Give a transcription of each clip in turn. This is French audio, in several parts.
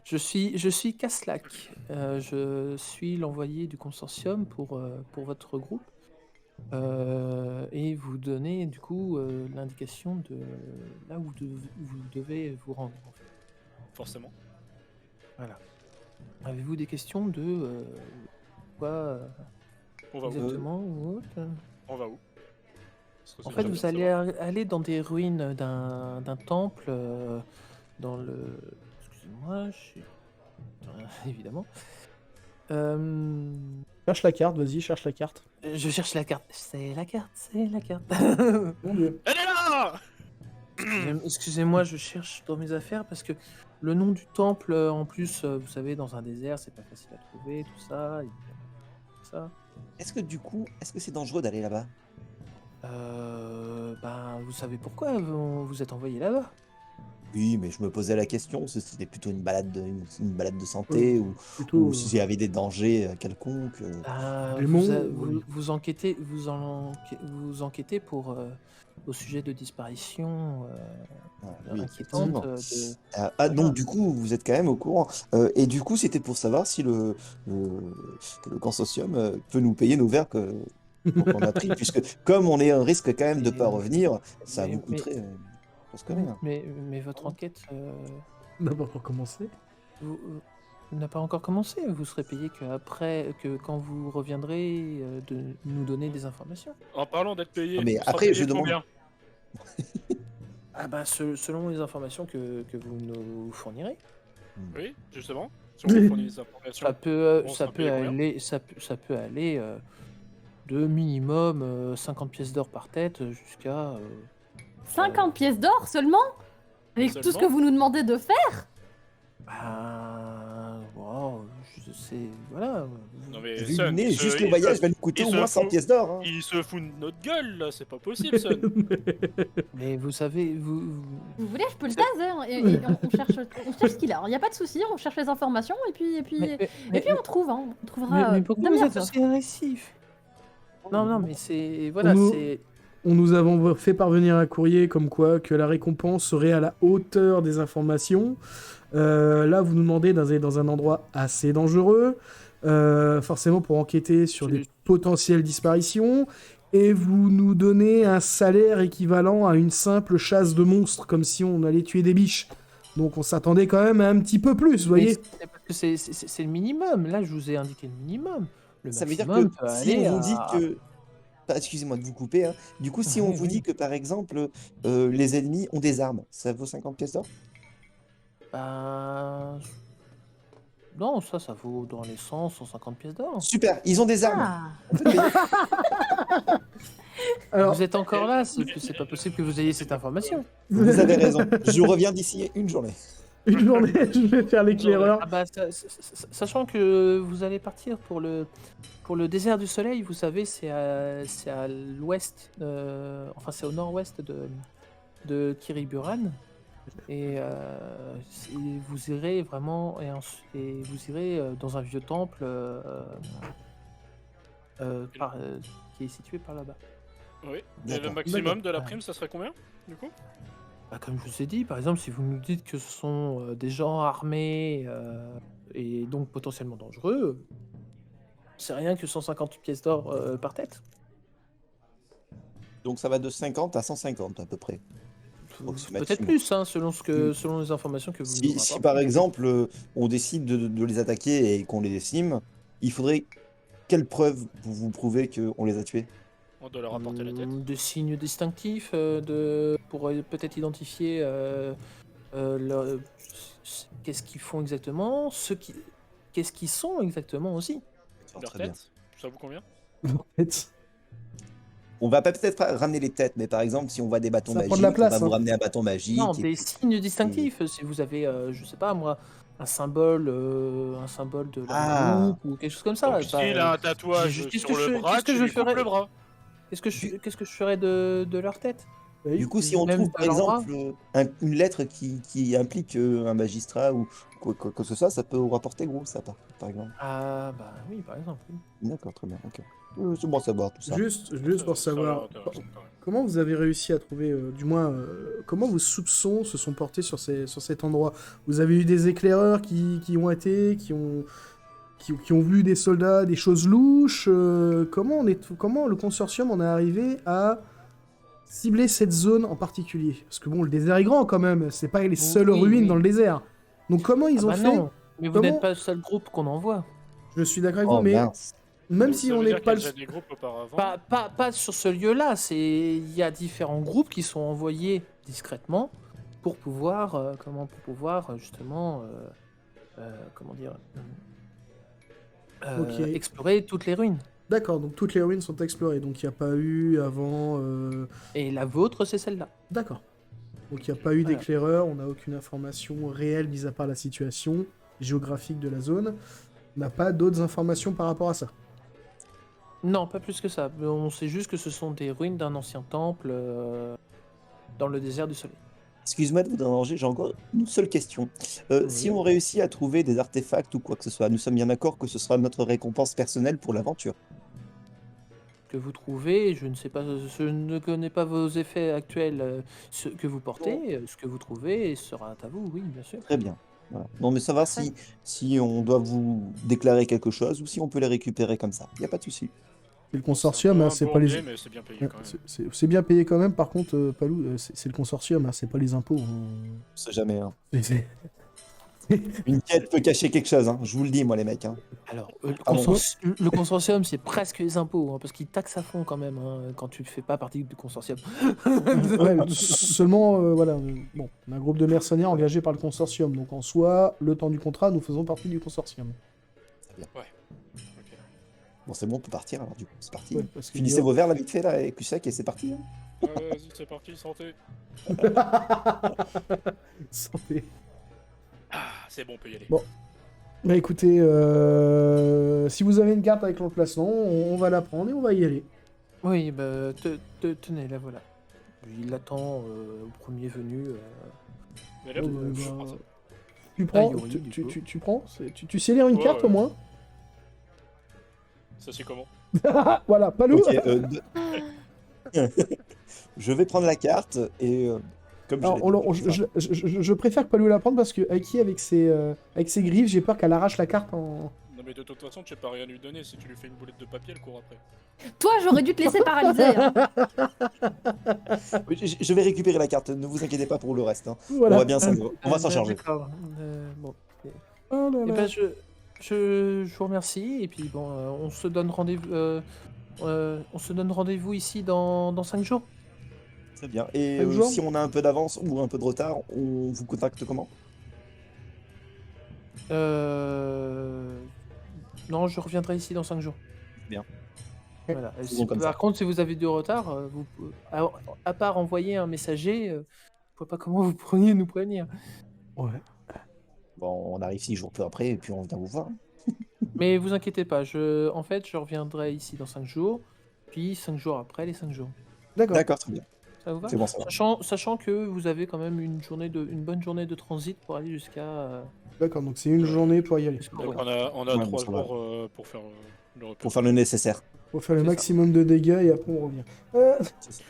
Je suis Kaslak. Je suis l'envoyé du consortium pour votre groupe. Et vous donnez du coup l'indication de là où vous devez vous rendre, en fait. Forcément. Voilà. Avez-vous des questions de quoi On va où exactement ou autre? On va où? En fait, vous allez aller dans des ruines d'un temple dans le. Excusez-moi, je suis. Évidemment. Euh, Cherche la carte, vas-y, cherche la carte. Je cherche la carte. C'est la carte, c'est la carte. Mon Dieu. Elle est là. Excusez-moi, je cherche dans mes affaires parce que le nom du temple, en plus, vous savez, dans un désert, c'est pas facile à trouver, tout ça. Ça. Est-ce que c'est dangereux d'aller là-bas? Ben, vous savez pourquoi vous êtes envoyé là-bas? Oui, mais je me posais la question, si c'était plutôt une balade de santé ou Plutôt s'il y avait des dangers quelconques. démon, Vous enquêtez, vous enquêtez pour au sujet de disparition Oui, inquiétante. effectivement. Donc du coup, vous êtes quand même au courant. Et du coup, c'était pour savoir si le consortium peut nous payer nos verres qu'on a pris, puisque comme on est un risque quand même de pas revenir, ça vous coûterait presque rien. Mais votre enquête on n'a pas encore commencé. n'a pas encore commencé. Vous serez payé que quand vous reviendrez de nous donner des informations. En parlant d'être payé, Mais on sera après, payé je demande- combien? Ah bah selon les informations que vous nous fournirez. Oui, justement. Si on vous fournit des informations, Ça peut, on ça sera peut payé combien? aller, ça peut aller de minimum 50 pièces d'or par tête jusqu'à 50 pièces d'or seulement? Avec tout ce que vous nous demandez de faire? wow, je sais, voilà. Non mais Vu Sun, le nez, il se- juste il le voyage se- va nous coûter il au se moins 100 fout- pièces d'or. Hein. Il se fout de notre gueule là, c'est pas possible Sun. Mais vous savez, Vous voulez, je peux le taser, hein, et on cherche ce qu'il a. Il n'y a pas de souci, on cherche les informations et puis on trouve, hein, on trouvera mais pourquoi de vous meilleures êtes offres. aussi agressif? Non, mais c'est voilà, nous- c'est. On nous avons fait parvenir un courrier comme quoi que la récompense serait à la hauteur des informations. Là, vous nous demandez d'aller dans un endroit assez dangereux, forcément pour enquêter sur des potentielles disparitions, et vous nous donnez un salaire équivalent à une simple chasse de monstres, comme si on allait tuer des biches. Donc on s'attendait quand même à un petit peu plus, vous voyez. C'est parce que c'est le minimum. Là, je vous ai indiqué le minimum. Le Ça veut dire maximum que peut si aller on vous dit à- que... Excusez-moi de vous couper. Hein. Du coup, si on Oui, vous oui. dit que par exemple, les ennemis ont des armes, ça vaut 50 pièces d'or? Ben, non, ça vaut dans les 150 pièces d'or. Super, ils ont des armes. Ah. On peut payer. Alors, Vous êtes encore là, c'est pas possible que vous ayez cette information. Vous avez raison. Je reviens d'ici une journée. une journée, je vais faire l'éclaireur. Ah bah, sachant que vous allez partir pour le désert du soleil, vous savez, c'est à l'ouest, enfin c'est au nord-ouest de Kiriburan. Et vous irez vraiment et vous irez dans un vieux temple qui est situé par là-bas. Oui. Et le D'accord. maximum de la prime, ça serait combien du coup? Bah, comme je vous ai dit, par exemple, si vous nous dites que ce sont des gens armés et donc potentiellement dangereux, c'est rien que 150 pièces d'or par tête. Donc ça va de 50 à 150 à peu près. Peut-être plus, hein, selon les informations que vous nous Si rapportez. par exemple, on décide de les attaquer et qu'on les décime, il faudrait quelle preuve pour vous prouver qu'on les a tués? On doit leur apporter la tête. Des signes distinctifs pour peut-être identifier qu'est-ce qu'ils font exactement, qu'est-ce qu'ils sont exactement aussi. Oh, Leur très bien. tête, ça vous convient? On va pas peut-être pas ramener les têtes, mais par exemple, si on voit des bâtons Ça prend magiques, de la place, on va hein. vous ramener un bâton magique. Non, et des puis- signes distinctifs. Si vous avez, je sais pas moi, un symbole de leur Ah. groupe ou quelque chose comme ça. Donc s'il a un tatouage qu'est-ce sur que le je- bras, qu'est-ce que tu je lui coupes ferais le bras. Qu'est-ce que je ferais de leur tête? Oui. Du coup, si on Même trouve par de l'endroit. exemple une lettre qui implique un magistrat ou quoi que ce soit, ça peut vous rapporter gros, ça, par exemple. Ah, bah oui, par exemple. Oui. D'accord, très bien, ok. C'est bon à savoir tout ça. Juste pour Ça a l'air savoir, intéressant, quand même. comment vous avez réussi à trouver, du moins, comment vos soupçons se sont portés sur cet endroit? Vous avez eu des éclaireurs qui ont été, qui ont vu des soldats, des choses louches. Comment le consortium en est arrivé à cibler cette zone en particulier? Parce que bon, le désert est grand quand même, c'est pas les seules Oui, ruines oui. dans le désert. Donc comment ils Ah ont bah fait? non, mais vous Comment- n'êtes pas le seul groupe qu'on envoie. Je suis d'accord avec Oh vous, mais mince. même Donc, si ça on veut n'est dire pas qu'il le... y a des groupes auparavant. Pas sur ce lieu-là, il y a différents groupes qui sont envoyés discrètement pour pouvoir, justement, comment dire, Ok. explorer toutes les ruines. D'accord, donc toutes les ruines sont explorées, donc il n'y a pas eu avant... Et la vôtre, c'est celle-là. D'accord. Donc il n'y a pas eu Voilà. d'éclaireur, on n'a aucune information réelle, mis à part la situation géographique de la zone. On n'a pas d'autres informations par rapport à ça. Non, pas plus que ça. On sait juste que ce sont des ruines d'un ancien temple dans le désert du soleil. Excuse-moi de vous déranger, j'ai encore une seule question. Si Oui. on réussit à trouver des artefacts ou quoi que ce soit, nous sommes bien d'accord que ce sera notre récompense personnelle pour l'aventure. Que vous trouvez, je ne sais pas, je ne connais pas vos effets actuels, ce que vous portez, ce que vous trouvez sera à vous, oui, bien sûr. Très bien. Voilà. Non, mais savoir si on doit vous déclarer quelque chose ou si on peut les récupérer comme ça. Il n'y a pas de souci. Et le consortium, hein, c'est pas les... Mais c'est bien payé quand même. C'est bien payé quand même, par contre, Palou, c'est le consortium, hein, c'est pas les impôts. Hein. On sait jamais. Hein. C'est- Une quête peut cacher quelque chose, hein. Je vous le dis, moi, les mecs. Hein. Alors, Ah bon le consortium, c'est presque les impôts, hein, parce qu'ils taxent à fond quand même, hein, quand tu ne fais pas partie du consortium. Ouais, seulement, voilà, bon, on a un groupe de mercenaires engagés par le consortium, donc en soi, le temps du contrat, nous faisons partie du consortium. Ok. Bon, c'est bon, on peut partir alors, du coup. C'est parti. Ouais, parce que Finissez vos verres, là, vite fait, là, et sec, et c'est parti. Hein. Vas-y, c'est parti, santé. Santé. Ah, c'est bon, on peut y aller. Bon. Bah écoutez, si vous avez une carte avec l'emplacement, on va la prendre et on va y aller. Oui, bah, tenez, la voilà. Il attend au premier venu. Mais là, Oh, je bah, prends ça. Tu prends, Yuri, du coup. tu prends tu sais lire une Ouais, carte ouais. au moins? Ça, c'est comment? Voilà, Palou. Ok, je vais prendre la carte et comme Alors, je préfère que Palou la prenne parce que Aiki, avec ses griffes, j'ai peur qu'elle arrache la carte en... Non, mais de toute façon, tu n'as pas rien lui donner. Si tu lui fais une boulette de papier, elle court après. Toi, j'aurais dû te laisser paralyser. Hein. Oui, je vais récupérer la carte, ne vous inquiétez pas pour le reste. Hein. Voilà. On va bien on va s'en charger. D'accord. Bon. Oh là Eh là. ben, je vous remercie, et puis bon, on se donne rendez-vous ici dans 5 jours. Très bien. Et Cinq jours si on a un peu d'avance ou un peu de retard, on vous contacte comment? Non, je reviendrai ici dans 5 jours. Bien. Voilà. Et Faisons comme par ça. contre, si vous avez du retard, à part envoyer un messager, je vois pas comment vous pourriez nous prévenir. Ouais. Bon, on arrive 6 jours peu après et puis on vient vous voir. Mais vous inquiétez pas, en fait, je reviendrai ici dans 5 jours, puis 5 jours après les 5 jours. D'accord. D'accord, très bien. Ça vous va? C'est bon, ça va. Sachant que vous avez quand même une bonne journée de transit pour aller jusqu'à... D'accord, donc c'est une journée pour y aller. jusqu'au Donc, Royaume. on a Ouais, 3 ça va. jours pour faire le repos. Pour faire le nécessaire. Faut faire le C'est ça. maximum de dégâts et après on revient.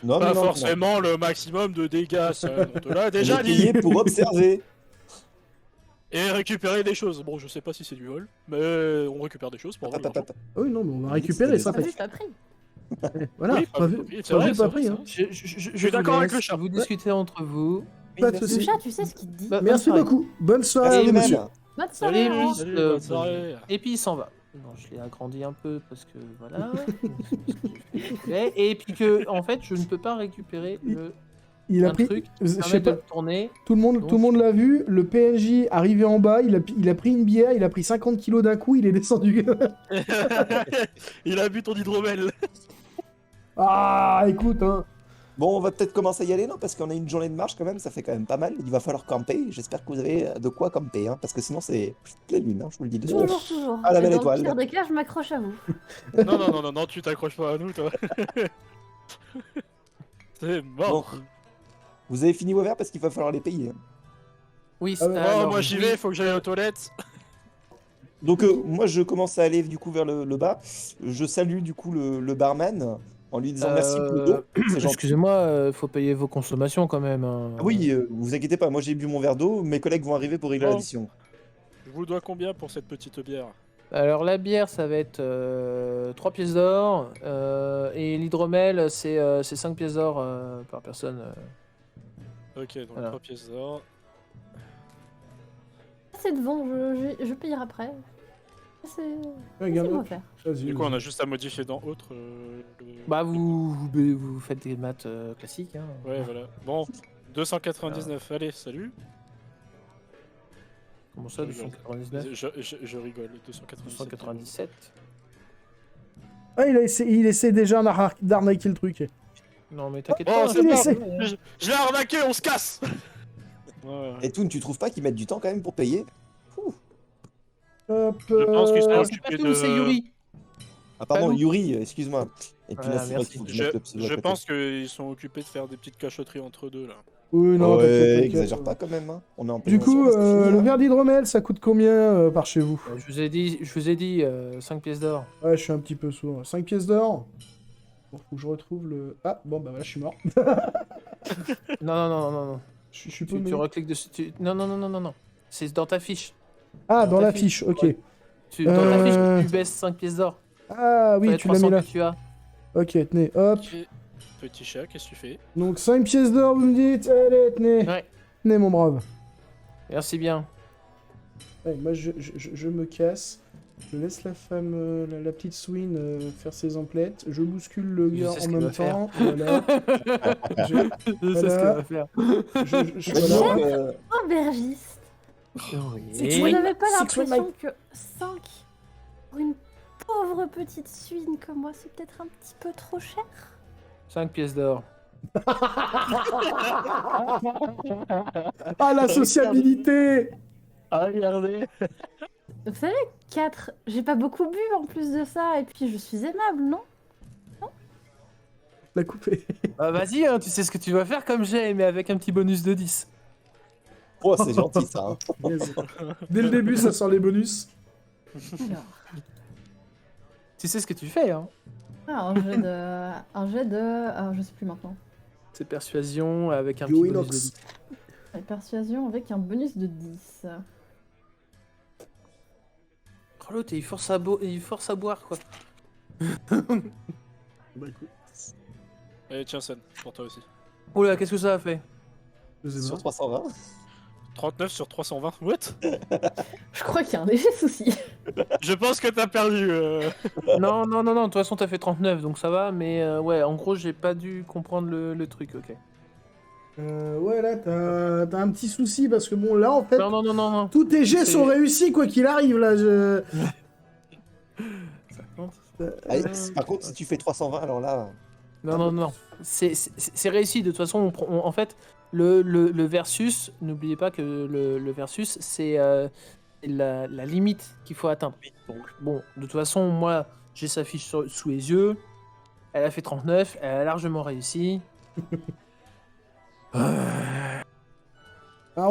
Non, Pas non, forcément le maximum de dégâts, ça, on te l'a On déjà est dit. payé pour observer. Et récupérer des choses. Bon, je sais pas si c'est du vol, mais on récupère des choses pour avoir de l'argent. Ah oui, non, mais on va Oui, récupérer, c'est ça T'as fait. vu, t'as pris. Voilà, Oui, pas vu, c'est pas vrai, vu, c'est pas vrai, pris. c'est Hein. vrai. Je suis d'accord vous avec laisse, le chat. vous discutez entre vous. Pas de Le soucis. chat, tu sais ce qu'il te dit. Bonne Merci soirée. beaucoup. Bonne soirée, Merci de monsieur. même. Bonne Salut, soirée. hein. Salut, bonne soirée. Et puis il s'en va. Bon, je l'ai agrandi un peu parce que voilà. Et puis que, en fait, je ne peux pas récupérer Il a un pris. truc qui Je sais permet de pas. le tourner. Tout le monde l'a vu. Le PNJ arrivé en bas, il a pris une bière, il a pris 50 kilos d'un coup, il est descendu. Il a bu ton hydromel. Ah, écoute, hein. Bon, on va peut-être commencer à y aller, non? Parce qu'on a une journée de marche quand même, ça fait quand même pas mal. Il va falloir camper. J'espère que vous avez de quoi camper, hein, parce que sinon c'est pleine lune, hein, je vous le dis de suite. Toujours. Ah, la Et belle dans étoile. le pire des cas, je m'accroche à vous. Non, tu t'accroches pas à nous, toi. C'est mort. Vous avez fini vos verres parce qu'il va falloir les payer. Hein. Oui, Ah ouais. Oh, alors, moi j'y oui. vais, faut que j'aille aux toilettes. Donc moi je commence à aller du coup vers le bas. Je salue du coup le barman en lui disant merci pour le dos. C'est gentil. Excusez-moi, faut payer vos consommations quand même. Hein. Ah oui, vous inquiétez pas, moi j'ai bu mon verre d'eau, mes collègues vont arriver pour régler Bon. l'addition. Je vous dois combien pour cette petite bière? Alors la bière, ça va être 3 pièces d'or. Et l'hydromel, c'est 5 pièces d'or par personne. Ok, donc Voilà. 3 pièces d'or. C'est devant, je payerai après. C'est Regarde, moi faire. vas-y. Du coup, on a juste à modifier dans autre. Bah vous faites des maths classiques. Hein. Ouais, voilà. Bon, 299, allez, salut. Comment ça, Je rigole. 299 Je rigole, 297. 297 Ah, il essaie déjà d'arnaquer le truc. Non mais t'inquiète Oh, pas. c'est il pas essaie. Je l'ai arnaqué, on se casse. Ouais. Et Toon, tu trouves pas qu'ils mettent du temps quand même pour payer? Hop, Je pense qu'ils sont Alors, c'est pas occupés tout, c'est Yuri. Ah pardon, Pas nous. Yuri, excuse-moi. Et puis là, Voilà, c'est vrai merci. qu'il faut que Je, mette le pseudo à je côté. pense qu'ils sont occupés de faire des petites cachotteries entre deux là. Oui, non, Ouais, t'inquiète. exagère pas quand même. Hein. On est en Du pleine coup, émission, c'est fini, le hein. verre d'hydromel, ça coûte combien par chez vous? Je vous ai dit 5 pièces d'or. Ouais, je suis un petit peu sourd. 5 pièces d'or? Bon, faut que je retrouve le... Ah, bon, bah voilà, je suis mort. Non. Je suis Tu paumé. recliques dessus. Non. C'est dans ta fiche. Ah, dans dans ta la fiche, fiche, ok. ouais. Dans ta fiche, tu baisses 5 pièces d'or. Ah Sur oui, les tu l'as mis 300 là. que tu as. Ok, tenez, hop. Ok. Petit chat, qu'est-ce que tu fais? Donc 5 pièces d'or, vous me dites? Allez, tenez. Ouais. Tenez, mon brave. Merci bien. Allez, moi, je me casse. Je laisse la femme, la petite Swin, faire ses emplettes. Je bouscule le Je gars sais ce en qu'elle même va faire. temps. Voilà. Je sais ce qu'elle va faire. Voilà. Aubergiste. Oui. Vous n'avez pas Six one l'impression que 5 pour une pauvre petite suine comme moi, c'est peut-être un petit peu trop cher? 5 pièces d'or. Ah, la sociabilité! Ah, regardez. Vous savez, 4, j'ai pas beaucoup bu en plus de ça, et puis je suis aimable, non? La coupée. Bah vas-y, hein, tu sais ce que tu vas faire comme j'ai, mais avec un petit bonus de 10. Oh, c'est gentil ça. Hein. Yes. Dès le début, ça sort les bonus. Alors, Tu sais ce que tu fais, hein. un jet de... je sais plus maintenant. C'est persuasion avec un Yo petit bonus de Inox. 10. Et persuasion avec un bonus de 10. Oh l'autre, il force à boire, quoi. Bah écoute, Allez, tiens, Sen, pour toi aussi. Oula, qu'est-ce que ça a fait? je sais Sur pas. 320. 39 sur 320. What? Je crois qu'il y a un léger souci. Je pense que t'as perdu. Non, de toute façon, t'as fait 39, donc ça va, mais ouais, en gros, j'ai pas dû comprendre le truc, ok. Ouais, là, t'as un petit souci parce que bon, là, en fait, Non. tous tes jets C'est- sont réussis quoi qu'il arrive, là. Ça compte. Allez, par contre, si tu fais 320, alors là. Non. C'est réussi, de toute façon, en fait, le versus, n'oubliez pas que le versus, c'est la limite qu'il faut atteindre. Donc, bon, de toute façon, moi, j'ai sa fiche sous les yeux, elle a fait 39, elle a largement réussi. Ah,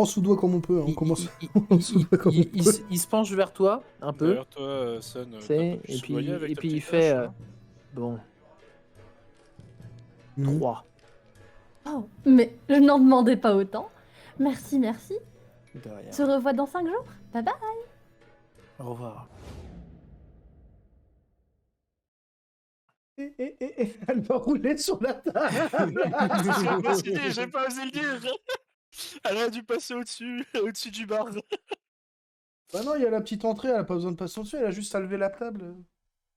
on sous-doigt comme on peut, hein, on commence. on sous-doit comme on il peut. se penche vers toi, un peu, Derrière toi, Sen, t'as c'est, pas pu et se puis, noyer avec ta il petite fait... hache, hein. bon, Mhm. 3. Oh, mais je n'en demandais pas autant. Merci. De rien. On se revoit dans 5 jours. Bye bye. Au revoir. Elle va rouler sur la table. J'ai pas osé le dire. Elle a dû passer au-dessus du bar. Bah non, il y a la petite entrée, elle a pas besoin de passer dessus, elle a juste à lever la table.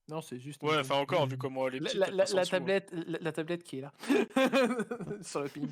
Non, c'est juste... Ouais, enfin encore, vu comment elle est petite. elle passe en la dessous, hein. tablette qui est là. Sur le ping.